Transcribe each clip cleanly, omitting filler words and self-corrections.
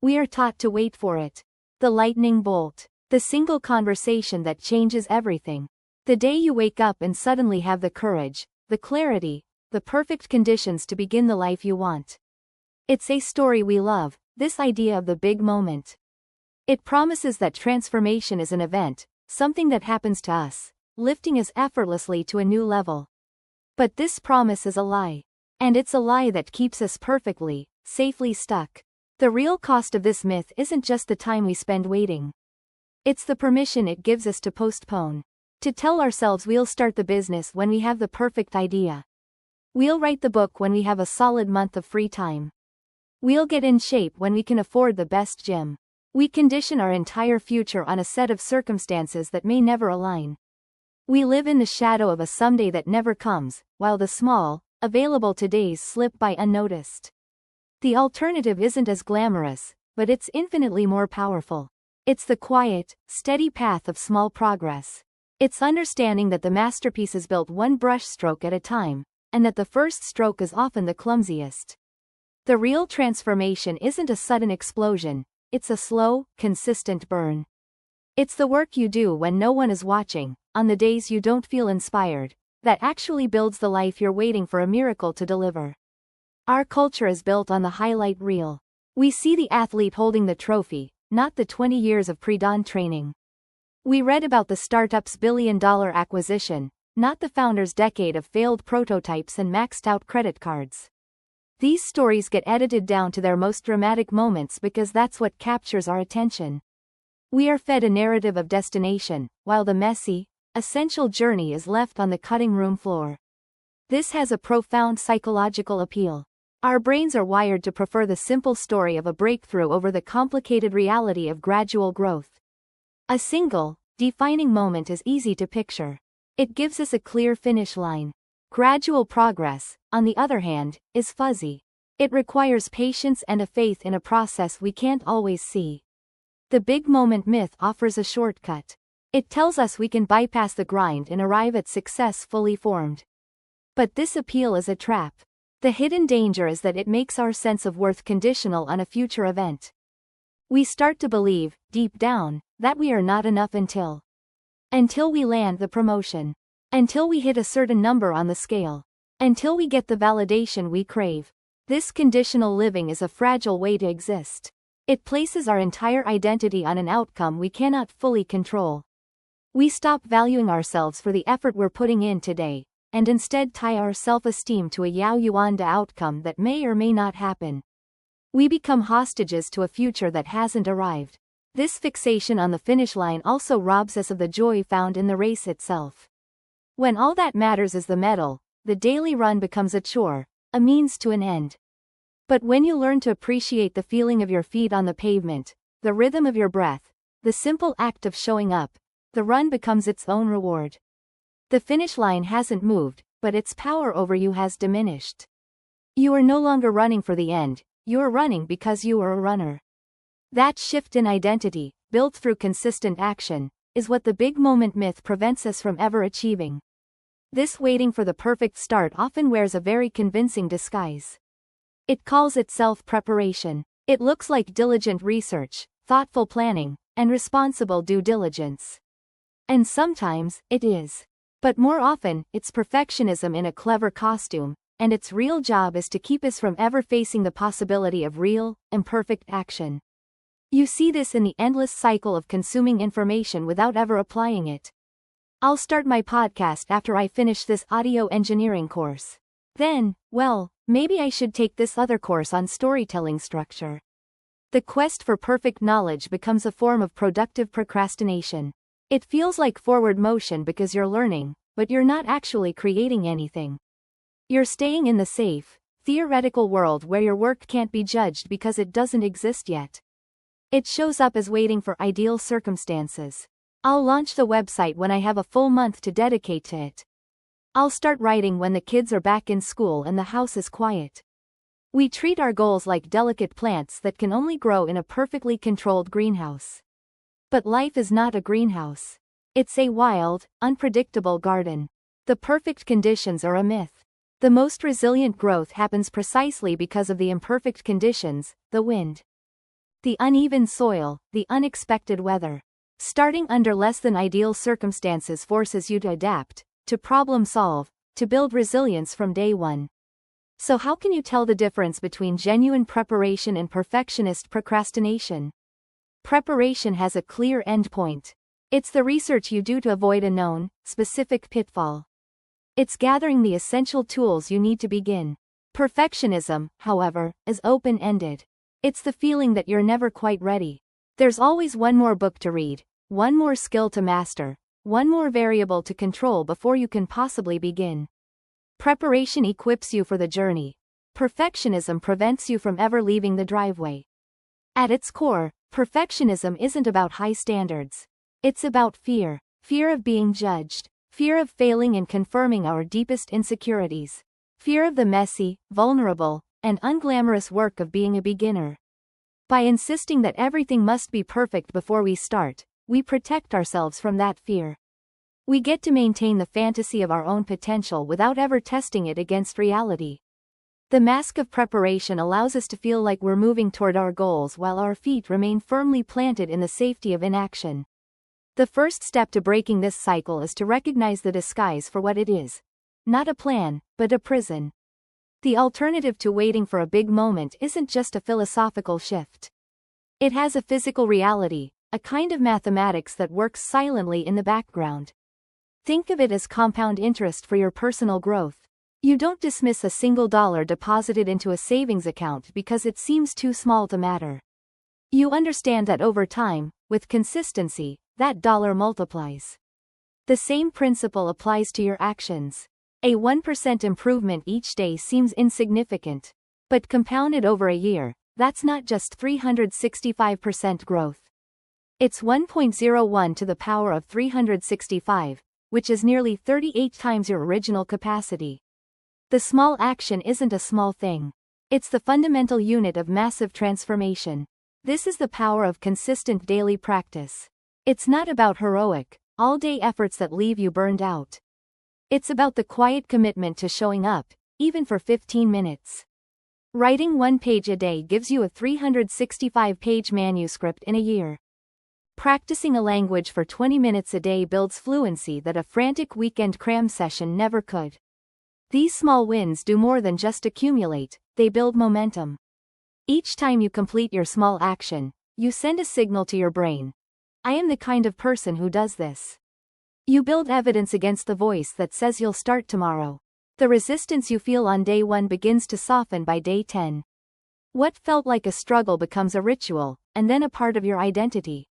We are taught to wait for it. The lightning bolt. The single conversation that changes everything. The day you wake up and suddenly have the courage, the clarity, the perfect conditions to begin the life you want. It's a story we love, this idea of the big moment. It promises that transformation is an event, something that happens to us, lifting us effortlessly to a new level. But this promise is a lie. And it's a lie that keeps us perfectly, safely stuck. The real cost of this myth isn't just the time we spend waiting. It's the permission it gives us to postpone. To tell ourselves we'll start the business when we have the perfect idea. We'll write the book when we have a solid month of free time. We'll get in shape when we can afford the best gym. We condition our entire future on a set of circumstances that may never align. We live in the shadow of a someday that never comes, while the small, available todays slip by unnoticed. The alternative isn't as glamorous, but it's infinitely more powerful. It's the quiet, steady path of small progress. It's understanding that the masterpiece is built one brushstroke at a time, and that the first stroke is often the clumsiest. The real transformation isn't a sudden explosion, it's a slow, consistent burn. It's the work you do when no one is watching, on the days you don't feel inspired, that actually builds the life you're waiting for a miracle to deliver. Our culture is built on the highlight reel. We see the athlete holding the trophy, not the 20 years of pre-dawn training. We read about the startup's billion-dollar acquisition, not the founder's decade of failed prototypes and maxed-out credit cards. These stories get edited down to their most dramatic moments because that's what captures our attention. We are fed a narrative of destination, while the messy, essential journey is left on the cutting room floor. This has a profound psychological appeal. Our brains are wired to prefer the simple story of a breakthrough over the complicated reality of gradual growth. A single, defining moment is easy to picture. It gives us a clear finish line. Gradual progress, on the other hand, is fuzzy. It requires patience and a faith in a process we can't always see. The big moment myth offers a shortcut. It tells us we can bypass the grind and arrive at success fully formed. But this appeal is a trap. The hidden danger is that it makes our sense of worth conditional on a future event. We start to believe, deep down, that we are not enough until we land the promotion. Until we hit a certain number on the scale. Until we get the validation we crave. This conditional living is a fragile way to exist. It places our entire identity on an outcome we cannot fully control. We stop valuing ourselves for the effort we're putting in today, and instead tie our self-esteem to a yaoyuanda outcome that may or may not happen. We become hostages to a future that hasn't arrived. This fixation on the finish line also robs us of the joy found in the race itself. When all that matters is the medal, the daily run becomes a chore, a means to an end. But when you learn to appreciate the feeling of your feet on the pavement, the rhythm of your breath, the simple act of showing up, the run becomes its own reward. The finish line hasn't moved, but its power over you has diminished. You are no longer running for the end, you are running because you are a runner. That shift in identity, built through consistent action, is what the big moment myth prevents us from ever achieving. This waiting for the perfect start often wears a very convincing disguise. It calls itself preparation. It looks like diligent research, thoughtful planning, and responsible due diligence. And sometimes, it is. But more often, it's perfectionism in a clever costume, and its real job is to keep us from ever facing the possibility of real, imperfect action. You see this in the endless cycle of consuming information without ever applying it. I'll start my podcast after I finish this audio engineering course. Then, well, maybe I should take this other course on storytelling structure. The quest for perfect knowledge becomes a form of productive procrastination. It feels like forward motion because you're learning, but you're not actually creating anything. You're staying in the safe, theoretical world where your work can't be judged because it doesn't exist yet. It shows up as waiting for ideal circumstances. I'll launch the website when I have a full month to dedicate to it. I'll start writing when the kids are back in school and the house is quiet. We treat our goals like delicate plants that can only grow in a perfectly controlled greenhouse. But life is not a greenhouse. It's a wild, unpredictable garden. The perfect conditions are a myth. The most resilient growth happens precisely because of the imperfect conditions, the wind. The uneven soil, the unexpected weather. Starting under less than ideal circumstances forces you to adapt, to problem solve, to build resilience from day one. So how can you tell the difference between genuine preparation and perfectionist procrastination? Preparation has a clear endpoint. It's the research you do to avoid a known, specific pitfall. It's gathering the essential tools you need to begin. Perfectionism, however, is open-ended. It's the feeling that you're never quite ready. There's always one more book to read, one more skill to master, one more variable to control before you can possibly begin. Preparation equips you for the journey. Perfectionism prevents you from ever leaving the driveway. At its core, perfectionism isn't about high standards. It's about fear. Fear of being judged. Fear of failing and confirming our deepest insecurities. Fear of the messy, vulnerable, and unglamorous work of being a beginner. By insisting that everything must be perfect before we start, we protect ourselves from that fear. We get to maintain the fantasy of our own potential without ever testing it against reality. The mask of preparation allows us to feel like we're moving toward our goals while our feet remain firmly planted in the safety of inaction. The first step to breaking this cycle is to recognize the disguise for what it is. Not a plan, but a prison. The alternative to waiting for a big moment isn't just a philosophical shift. It has a physical reality, a kind of mathematics that works silently in the background. Think of it as compound interest for your personal growth. You don't dismiss a single dollar deposited into a savings account because it seems too small to matter. You understand that over time, with consistency, that dollar multiplies. The same principle applies to your actions. A 1% improvement each day seems insignificant. But compounded over a year, that's not just 365% growth. It's 1.01 to the power of 365, which is nearly 38 times your original capacity. The small action isn't a small thing. It's the fundamental unit of massive transformation. This is the power of consistent daily practice. It's not about heroic, all-day efforts that leave you burned out. It's about the quiet commitment to showing up, even for 15 minutes. Writing one page a day gives you a 365-page manuscript in a year. Practicing a language for 20 minutes a day builds fluency that a frantic weekend cram session never could. These small wins do more than just accumulate, they build momentum. Each time you complete your small action, you send a signal to your brain. I am the kind of person who does this. You build evidence against the voice that says you'll start tomorrow. The resistance you feel on day 1 begins to soften by day 10. What felt like a struggle becomes a ritual, and then a part of your identity.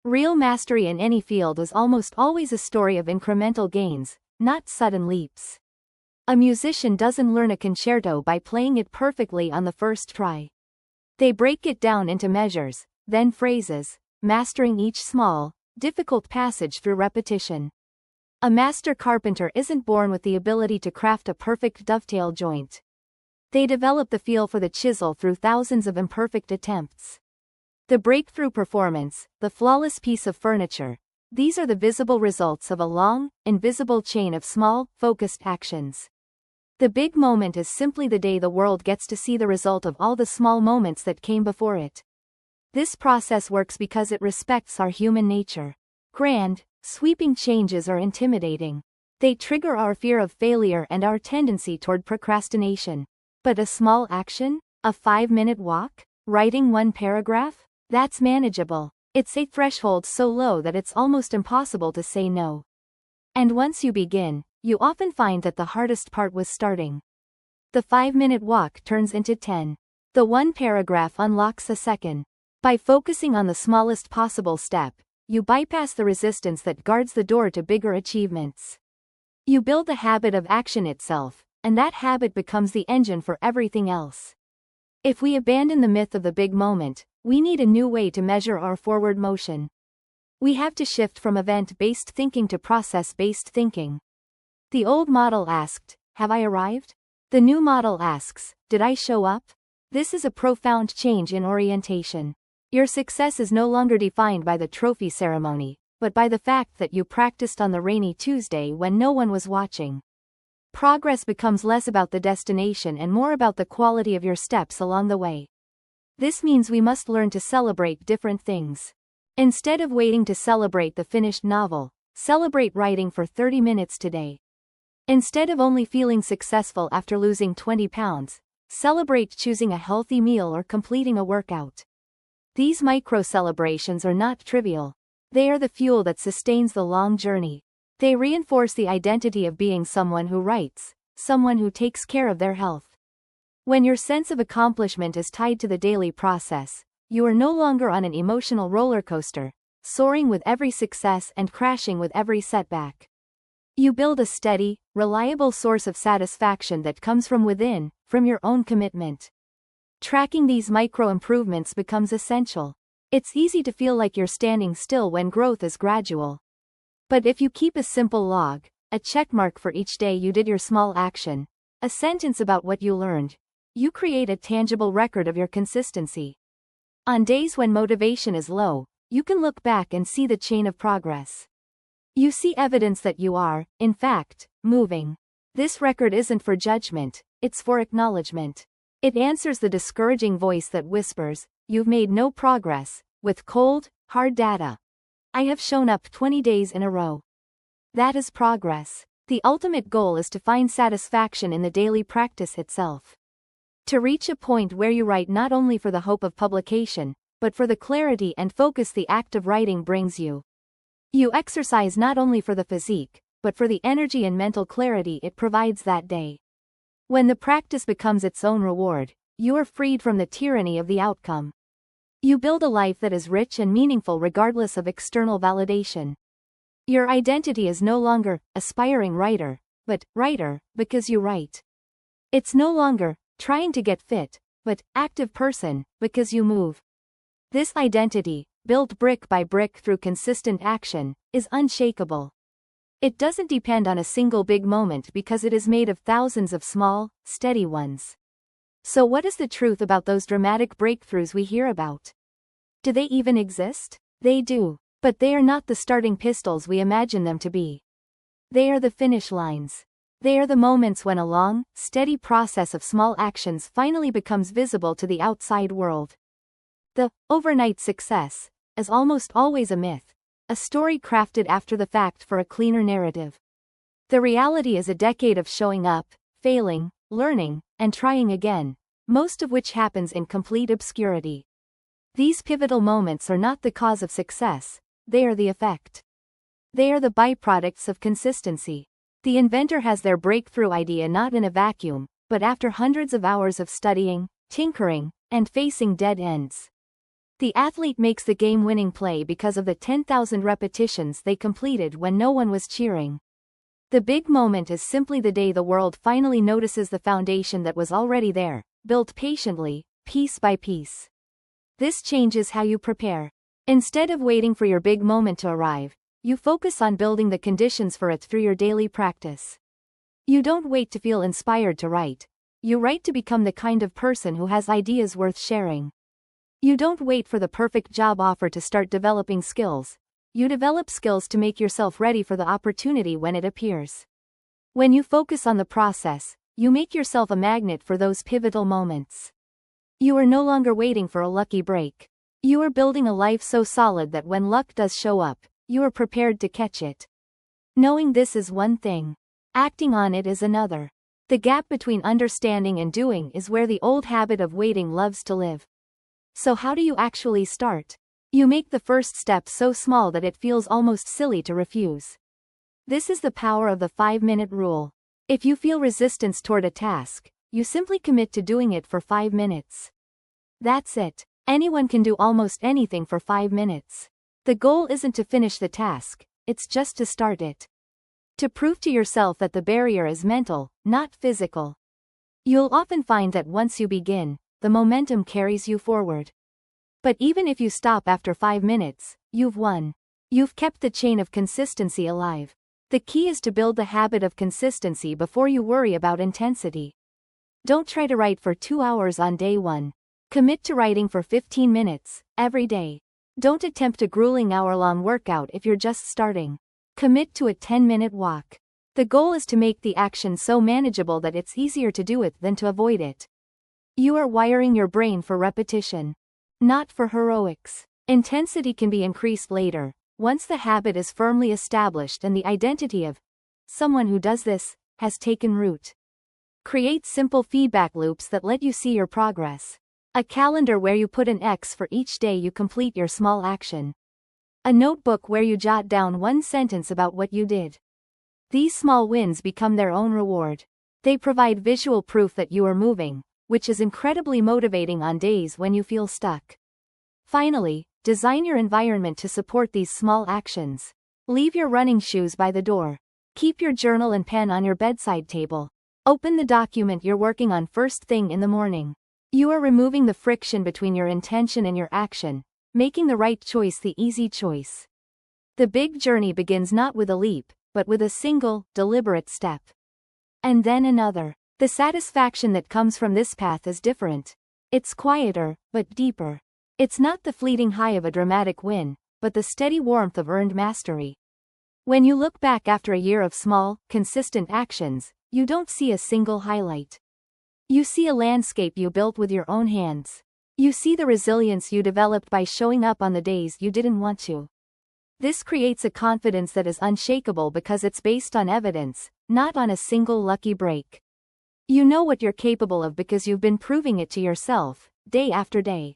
Real mastery in any field is almost always a story of incremental gains, not sudden leaps. A musician doesn't learn a concerto by playing it perfectly on the first try. They break it down into measures, then phrases, mastering each small, difficult passage through repetition. A master carpenter isn't born with the ability to craft a perfect dovetail joint. They develop the feel for the chisel through thousands of imperfect attempts. The breakthrough performance, the flawless piece of furniture, these are the visible results of a long, invisible chain of small, focused actions. The big moment is simply the day the world gets to see the result of all the small moments that came before it. This process works because it respects our human nature. Grand, sweeping changes are intimidating. They trigger our fear of failure and our tendency toward procrastination. But a small action? A 5-minute walk? Writing one paragraph? That's manageable. It's a threshold so low that it's almost impossible to say no. And once you begin, you often find that the hardest part was starting. The 5-minute walk turns into 10. The one paragraph unlocks a second. By focusing on the smallest possible step, you bypass the resistance that guards the door to bigger achievements. You build the habit of action itself, and that habit becomes the engine for everything else. If we abandon the myth of the big moment, we need a new way to measure our forward motion. We have to shift from event-based thinking to process-based thinking. The old model asked, "Have I arrived?" The new model asks, "Did I show up?" This is a profound change in orientation. Your success is no longer defined by the trophy ceremony, but by the fact that you practiced on the rainy Tuesday when no one was watching. Progress becomes less about the destination and more about the quality of your steps along the way. This means we must learn to celebrate different things. Instead of waiting to celebrate the finished novel, celebrate writing for 30 minutes today. Instead of only feeling successful after losing 20 pounds, celebrate choosing a healthy meal or completing a workout. These micro-celebrations are not trivial. They are the fuel that sustains the long journey. They reinforce the identity of being someone who writes, someone who takes care of their health. When your sense of accomplishment is tied to the daily process, you are no longer on an emotional roller coaster, soaring with every success and crashing with every setback. You build a steady, reliable source of satisfaction that comes from within, from your own commitment. Tracking these micro-improvements becomes essential. It's easy to feel like you're standing still when growth is gradual. But if you keep a simple log, a checkmark for each day you did your small action, a sentence about what you learned, you create a tangible record of your consistency. On days when motivation is low, you can look back and see the chain of progress. You see evidence that you are, in fact, moving. This record isn't for judgment, it's for acknowledgement. It answers the discouraging voice that whispers, "You've made no progress," with cold, hard data. "I have shown up 20 days in a row." That is progress. The ultimate goal is to find satisfaction in the daily practice itself. To reach a point where you write not only for the hope of publication, but for the clarity and focus the act of writing brings you. You exercise not only for the physique, but for the energy and mental clarity it provides that day. When the practice becomes its own reward, you are freed from the tyranny of the outcome. You build a life that is rich and meaningful regardless of external validation. Your identity is no longer aspiring writer, but writer because you write. It's no longer trying to get fit, but active person because you move. This identity, built brick by brick through consistent action, is unshakable. It doesn't depend on a single big moment because it is made of thousands of small, steady ones. So what is the truth about those dramatic breakthroughs we hear about? Do they even exist? They do, but they are not the starting pistols we imagine them to be. They are the finish lines. They are the moments when a long, steady process of small actions finally becomes visible to the outside world. The overnight success is almost always a myth. A story crafted after the fact for a cleaner narrative. The reality is a decade of showing up, failing, learning, and trying again, most of which happens in complete obscurity. These pivotal moments are not the cause of success, they are the effect. They are the byproducts of consistency. The inventor has their breakthrough idea not in a vacuum, but after hundreds of hours of studying, tinkering, and facing dead ends. The athlete makes the game-winning play because of the 10,000 repetitions they completed when no one was cheering. The big moment is simply the day the world finally notices the foundation that was already there, built patiently, piece by piece. This changes how you prepare. Instead of waiting for your big moment to arrive, you focus on building the conditions for it through your daily practice. You don't wait to feel inspired to write. You write to become the kind of person who has ideas worth sharing. You don't wait for the perfect job offer to start developing skills. You develop skills to make yourself ready for the opportunity when it appears. When you focus on the process, you make yourself a magnet for those pivotal moments. You are no longer waiting for a lucky break. You are building a life so solid that when luck does show up, you are prepared to catch it. Knowing this is one thing. Acting on it is another. The gap between understanding and doing is where the old habit of waiting loves to live. So how do you actually start? You make the first step so small that it feels almost silly to refuse. This is the power of the 5-minute rule. If you feel resistance toward a task, you simply commit to doing it for 5 minutes. That's it. Anyone can do almost anything for 5 minutes. The goal isn't to finish the task, it's just to start it. To prove to yourself that the barrier is mental, not physical. You'll often find that once you begin, the momentum carries you forward. But even if you stop after 5 minutes, you've won. You've kept the chain of consistency alive. The key is to build the habit of consistency before you worry about intensity. Don't try to write for 2 hours on day 1. Commit to writing for 15 minutes, every day. Don't attempt a grueling hour-long workout if you're just starting. Commit to a 10-minute walk. The goal is to make the action so manageable that it's easier to do it than to avoid it. You are wiring your brain for repetition, not for heroics. Intensity can be increased later, once the habit is firmly established and the identity of someone who does this has taken root. Create simple feedback loops that let you see your progress. A calendar where you put an X for each day you complete your small action. A notebook where you jot down one sentence about what you did. These small wins become their own reward. They provide visual proof that you are moving, which is incredibly motivating on days when you feel stuck. Finally, design your environment to support these small actions. Leave your running shoes by the door. Keep your journal and pen on your bedside table. Open the document you're working on first thing in the morning. You are removing the friction between your intention and your action, making the right choice the easy choice. The big journey begins not with a leap, but with a single, deliberate step. And then another. The satisfaction that comes from this path is different. It's quieter, but deeper. It's not the fleeting high of a dramatic win, but the steady warmth of earned mastery. When you look back after a year of small, consistent actions, you don't see a single highlight. You see a landscape you built with your own hands. You see the resilience you developed by showing up on the days you didn't want to. This creates a confidence that is unshakable because it's based on evidence, not on a single lucky break. You know what you're capable of because you've been proving it to yourself, day after day.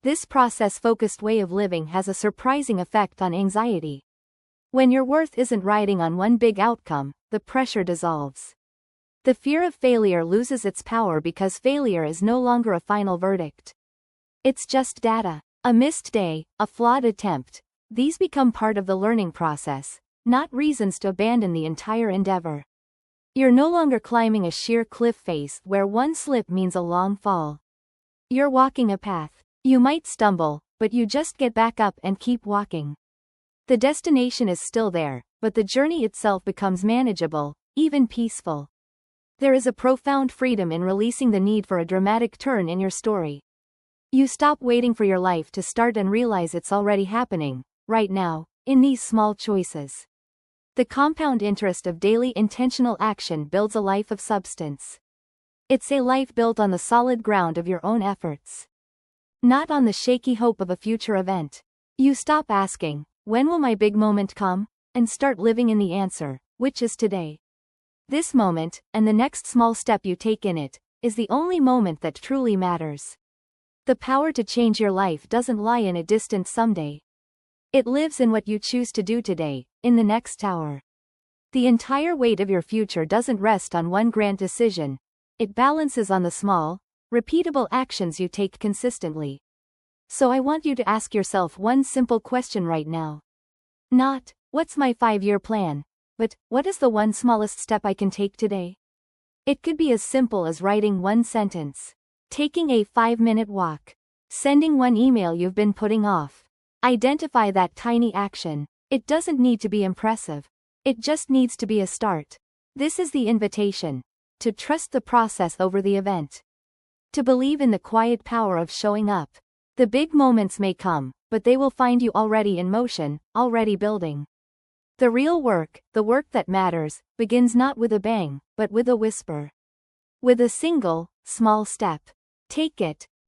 This process-focused way of living has a surprising effect on anxiety. When your worth isn't riding on one big outcome, the pressure dissolves. The fear of failure loses its power because failure is no longer a final verdict. It's just data. A missed day, a flawed attempt. These become part of the learning process, not reasons to abandon the entire endeavor. You're no longer climbing a sheer cliff face where one slip means a long fall. You're walking a path. You might stumble, but you just get back up and keep walking. The destination is still there, but the journey itself becomes manageable, even peaceful. There is a profound freedom in releasing the need for a dramatic turn in your story. You stop waiting for your life to start and realize it's already happening, right now, in these small choices. The compound interest of daily intentional action builds a life of substance. It's a life built on the solid ground of your own efforts, not on the shaky hope of a future event. You stop asking, when will my big moment come, and start living in the answer, which is today. This moment, and the next small step you take in it, is the only moment that truly matters. The power to change your life doesn't lie in a distant someday. It lives in what you choose to do today, in the next hour. The entire weight of your future doesn't rest on one grand decision. It balances on the small, repeatable actions you take consistently. So I want you to ask yourself one simple question right now. Not, what's my 5-year plan? But, what is the one smallest step I can take today? It could be as simple as writing one sentence, taking a 5-minute walk, sending one email you've been putting off. Identify that tiny action. It doesn't need to be impressive. It just needs to be a start. This is the invitation. To trust the process over the event. To believe in the quiet power of showing up. The big moments may come, but they will find you already in motion, already building. The real work, the work that matters, begins not with a bang, but with a whisper. With a single, small step. Take it,